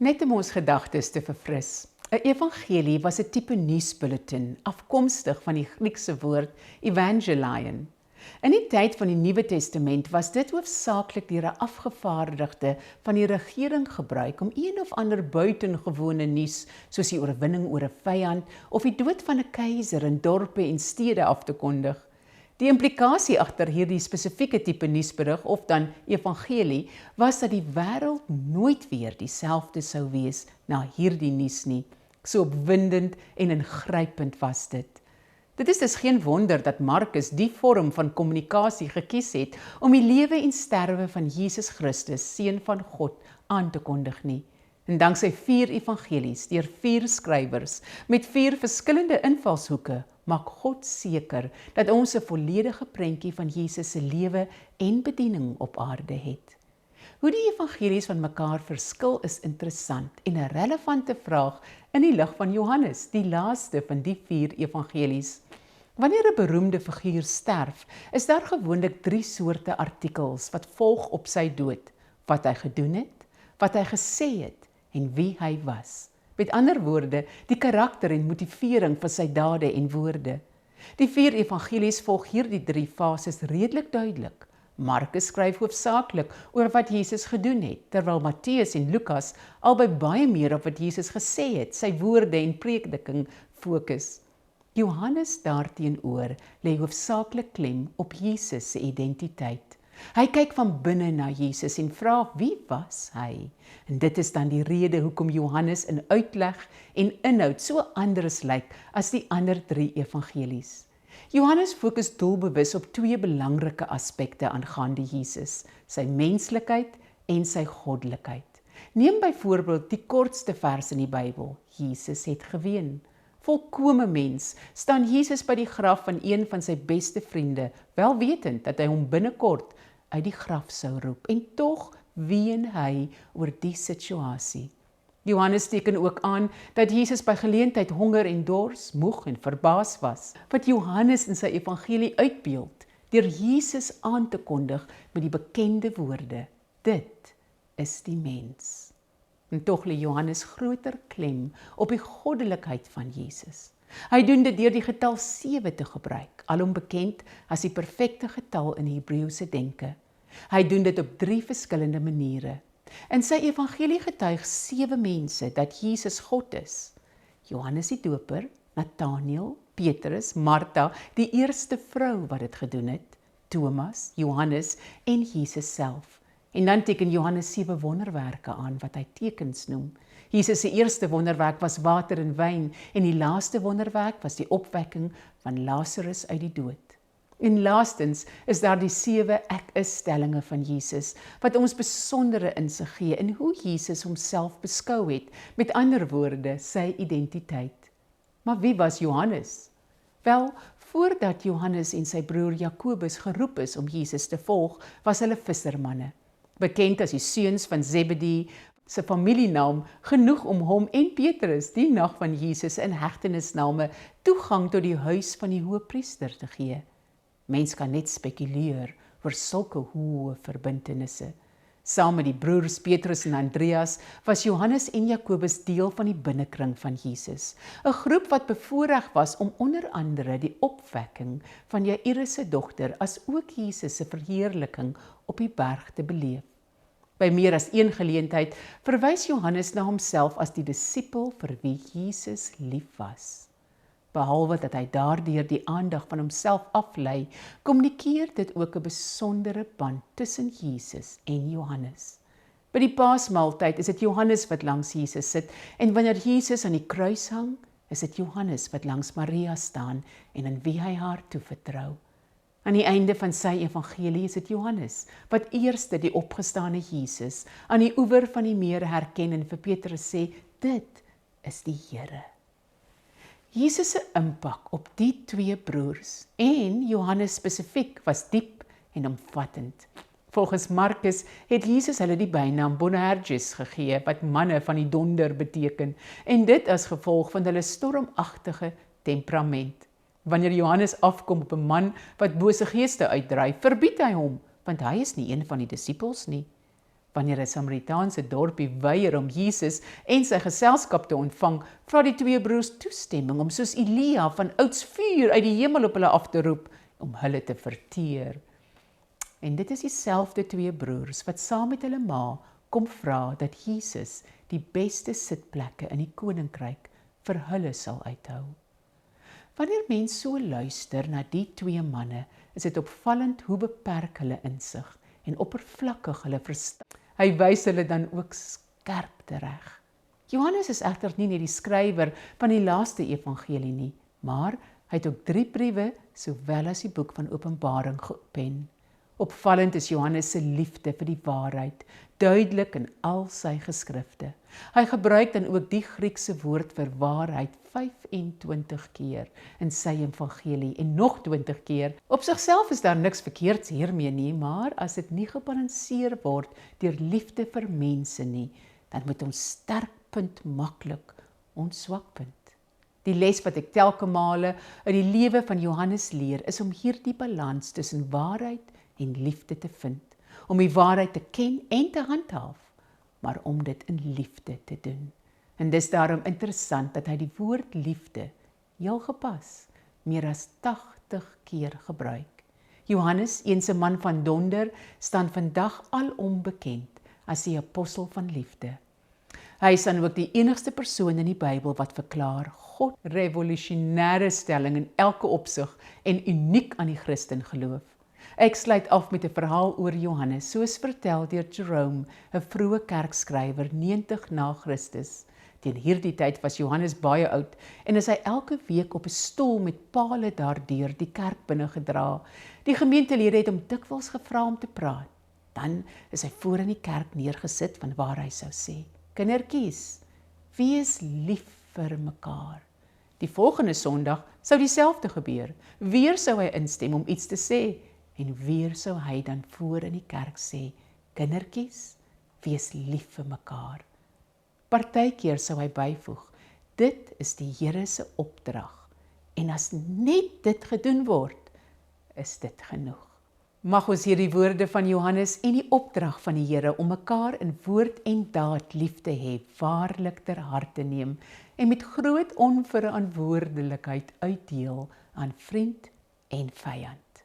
Net om ons gedagtes te verfris. 'n Evangelie was 'n tipe nuusbulletin, afkomstig van die Griekse woord evangelion. In die tyd van die Nuwe Testament was dit hoofsaaklik deur 'n afgevaardigde van die regering gebruik om een of ander buitengewone nuus, soos die oorwinning oor 'n vyand of die dood van 'n keiser in dorpe en stede af te kondig. Die implikasie agter hierdie spesifieke tipe nuusberig of dan evangelie was dat die wêreld nooit weer dieselfde sou wees na hierdie nuus nie. So opwindend en ingrypend was dit. Dit is dus geen wonder dat Markus die vorm van kommunikasie gekies het om die lewe en sterwe van Jesus Christus, Seun van God, aan te kondig nie. En danksy 4 evangelies deur 4 skrywers met 4 verskillende invalshoeke, maak God seker dat ons 'n volledige prentjie van Jesus se lewe en bediening op aarde het. Hoe die evangelies van mekaar verskil is interessant en 'n relevante vraag in die lig van Johannes, die laaste van die 4 evangelies. Wanneer 'n beroemde figuur sterf, is daar gewoonlik 3 soorte artikels wat volg op sy dood: wat hy gedoen het, wat hy gesê het en wie hy was. Met ander woorde, die karakter en motivering van sy dade en woorde. Die 4 evangelies volg hierdie 3 fases redelik duidelik. Markus skryf hoofsaaklik oor wat Jesus gedoen het, terwyl Matteus en Lukas albei baie meer op wat Jesus gesê het, sy woorde en prediking fokus. Johannes daarteenoor lê hoofsaaklik klem op Jesus se identiteit. Hy kyk van binne na Jesus en vra wie was hy? En dit is dan die rede hoekom Johannes in uitleg en inhoud so anders lyk as die ander 3 evangelies. Johannes fokus doelbewus op 2 belangrike aspekte aangaande Jesus, sy menslikheid en sy goddelikheid. Neem byvoorbeeld die kortste vers in die Bybel, Jesus het geween. Volkome mens, staan Jesus by die graf van een van sy beste vriende, wel wetend dat hy hom binnekort uit die graf sou roep, en tog ween hy oor die situasie. Johannes teken ook aan dat Jesus by geleentheid honger en dors, moeg en verbaas was, wat Johannes in sy evangelie uitbeeld, deur Jesus aan te kondig met die bekende woorde: dit is die mens. En tog lê Johannes groter klem op die goddelikheid van Jesus. Hy doen dit deur die getal 7 te gebruik, alom bekend as die perfekte getal in Hebreëse denke. Hy doen dit op 3 verskillende maniere. In sy evangelie getuig 7 mense dat Jesus God is. Johannes die Doper, Nathanael, Petrus, Martha, die eerste vrou wat dit gedoen het, Thomas, Johannes en Jesus self. En dan teken Johannes 7 wonderwerke aan wat hy tekens noem. Jesus se eerste wonderwerk was water en wyn en die laaste wonderwerk was die opwekking van Lazarus uit die dood. En laastens is daar die 7 ek is stellinge van Jesus, wat ons besondere insig gee in hoe Jesus homself beskou het, met ander woorde, sy identiteit. Maar wie was Johannes? Wel, voordat Johannes en sy broer Jakobus geroep is om Jesus te volg, was hulle vissermanne. Bekend as die seuns van Zebedee, sy familienaam genoeg om hom en Petrus die nag van Jesus in hegtenisname toegang tot die huis van die hoëpriester te gee. Mens kan net spekuleer oor sulke hoë verbintenisse. Saam met die broers Petrus en Andreas was Johannes en Jakobus deel van die binnekring van Jesus, 'n groep wat bevoorreg was om onder andere die opwekking van Jairus se dogter as ook Jesus se verheerliking op die berg te beleef. By meer as een geleentheid verwys Johannes na homself as die disipel vir wie Jesus lief was. Behalwe dat hy daardeur die aandag van homself aflei, kommunikeer dit ook 'n besondere band tussen Jesus en Johannes. By die Paasmaaltyd is dit Johannes wat langs Jesus sit, en wanneer Jesus aan die kruis hang, is dit Johannes wat langs Maria staan en aan wie hy haar toevertrou. Aan die einde van sy evangelie is dit Johannes wat eerste die opgestane Jesus aan die oewer van die meer herken en vir Petrus sê, dit is die Here. Jesus se impak op die 2 broers en Johannes spesifiek was diep en omvattend. Volgens Markus het Jesus hulle die bynaam Boanerges gegee, wat manne van die donder beteken, en dit as gevolg van hulle stormagtige temperament. Wanneer Johannes afkom op 'n man wat bose geeste uitdryf, verbied hy hom, want hy is nie een van die disippels nie. Wanneer 'n Samaritaanse dorpie weier om Jesus en sy geselskap te ontvang, vra die twee broers toestemming om soos Elia van ouds vuur uit die hemel op hulle af te roep om hulle te verteer. En dit is dieselfde twee broers wat saam met hulle ma kom vra dat Jesus die beste sitplekke in die koninkryk vir hulle sal uithou. Wanneer mens so luister na die twee manne, is dit opvallend hoe beperk hulle insig en oppervlakkig hulle verstand. Hy wys hulle dan ook skerp tereg. Johannes is egter nie net die skrywer van die laaste evangelie nie, maar hy het ook 3 briewe sowel as die boek van Openbaring gepen. Opvallend is Johannes se liefde vir die waarheid, duidelik in al sy geskrifte. Hy gebruik dan ook die Griekse woord vir waarheid 25 keer in sy evangelie en nog 20 keer. Op sigself is daar niks verkeerds hiermee nie, maar as dit nie gebalanseer word deur liefde vir mense nie, dan moet ons sterkpunt maklik ons swakpunt. Die les wat ek telke male uit die lewe van Johannes leer, is om hierdie balans tussen waarheid en liefde te vind, om die waarheid te ken en te handhaaf, maar om dit in liefde te doen. En dis daarom interessant dat hy die woord liefde, heel gepas, meer as 80 keer gebruik. Johannes, eens 'n man van donder, staan vandag alom bekend as die apostel van liefde. Hy is dan ook die enigste persoon in die Bybel wat verklaar God revolusionêre stelling in elke opsig en uniek aan die Christen geloof. Ek sluit af met 'n verhaal oor Johannes, soos vertel deur Jerome, 'n vroeë kerkskrywer 90 na Christus. Teen hierdie tyd was Johannes baie oud en is hy elke week op 'n stoel met pale daardeur die kerk binne gedra. Die gemeentelede het hom dikwels gevra om te praat. Dan is hy voor in die kerk neergesit van waar hy sou sê: "Kindertjies, wees lief vir mekaar." Die volgende Sondag sou dieselfde gebeur. Weer sou hy instem om iets te sê en weer sou hy dan voor in die kerk sê: "Kindertjies, wees lief vir mekaar." Partykeer sou hy byvoeg: "Dit is die Here se opdrag en as net dit gedoen word, is dit genoeg." Mag ons hierdie woorde van Johannes en die opdrag van die Here om mekaar in woord en daad lief te hê, waarlik ter harte neem en met groot onverantwoordelikheid uitdeel aan vriend en vyand.